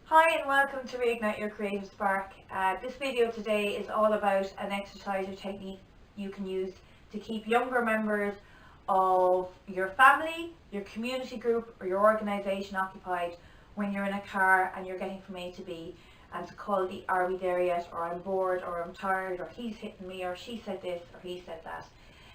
Hi and welcome to Reignite Your Creative Spark. This video today is all about an exercise or technique you can use to keep younger members of your family, your community group or your organisation occupied when you're in a car and you're getting from A to B, and to call the "are we there yet?" or "I'm bored" or "I'm tired" or "he's hitting me" or "she said this" or "he said that.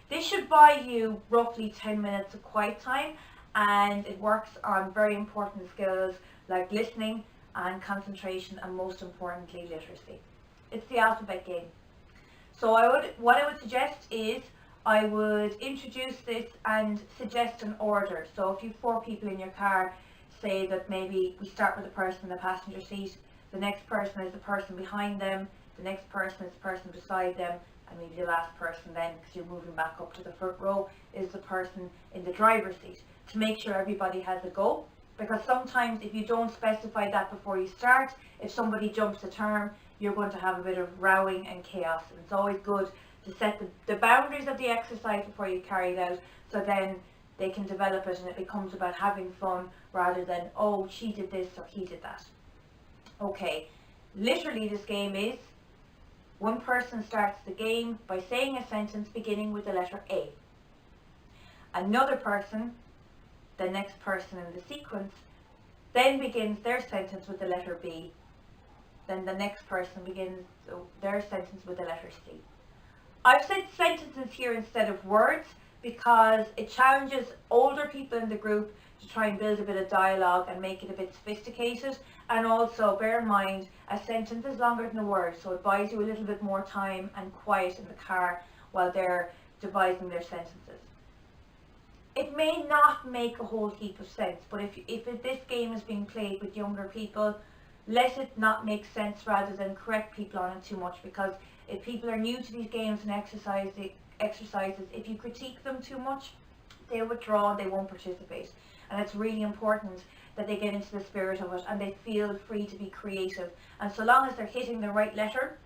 This should buy you roughly 10 minutes of quiet time, and it works on very important skills like listening and concentration, and most importantly literacy. It's the alphabet game. So what I would suggest is I would introduce this and suggest an order. So if you've 4 people in your car, say that maybe we start with the person in the passenger seat, the next person is the person behind them, the next person is the person beside them, and maybe the last person then, because you're moving back up to the front row, is the person in the driver's seat, to make sure everybody has a go. Because sometimes if you don't specify that before you start, if somebody jumps a term, you're going to have a bit of rowing and chaos. And it's always good to set the boundaries of the exercise before you carry it out, so then they can develop it and it becomes about having fun rather than, oh, she did this or he did that. Okay, literally this game is, one person starts the game by saying a sentence beginning with the letter A. Another person, the next person in the sequence, then begins their sentence with the letter B. Then the next person begins their sentence with the letter C. I've said sentences here instead of words because it challenges older people in the group to try and build a bit of dialogue and make it a bit sophisticated. And also bear in mind, a sentence is longer than a word, so it buys you a little bit more time and quiet in the car while they're devising their sentences. It may not make a whole heap of sense, but if this game is being played with younger people, let it not make sense rather than correct people on it too much, because if people are new to these games and exercises, if you critique them too much, they'll withdraw and they won't participate. And it's really important that they get into the spirit of it and they feel free to be creative. And so long as they're hitting the right letter,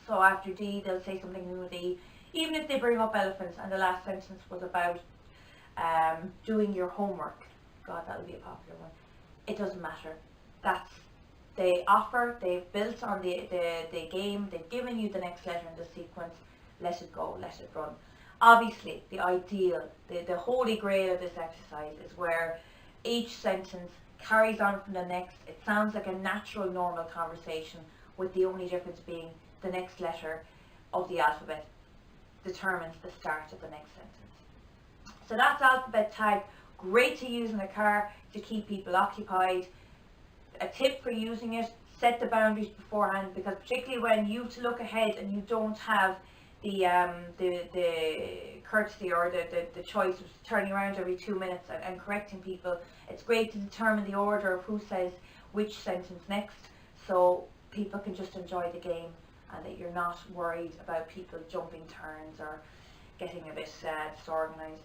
so after D they'll say something new with E, even if they bring up elephants and the last sentence was about doing your homework. God, that would be a popular one. It doesn't matter. They've built on the game, they've given you the next letter in the sequence. Let it go, let it run. Obviously, the ideal, the holy grail of this exercise is where each sentence carries on from the next. It sounds like a natural, normal conversation, with the only difference being the next letter of the alphabet determines the start of the next sentence. So that's alphabet tag. Great to use in a car to keep people occupied. A tip for using it, set the boundaries beforehand, because particularly when you have to look ahead and you don't have the courtesy or the choice of turning around every 2 minutes and correcting people, it's great to determine the order of who says which sentence next, so people can just enjoy the game and that you're not worried about people jumping turns or getting a bit disorganised.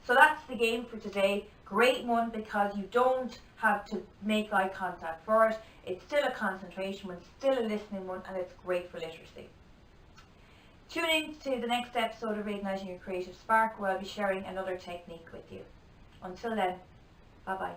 So that's the game for today. Great one because you don't have to make eye contact for it. It's still a concentration one, still a listening one, and it's great for literacy. Tune in to the next episode of Reigniting Your Creative Spark, where I'll be sharing another technique with you. Until then, bye bye.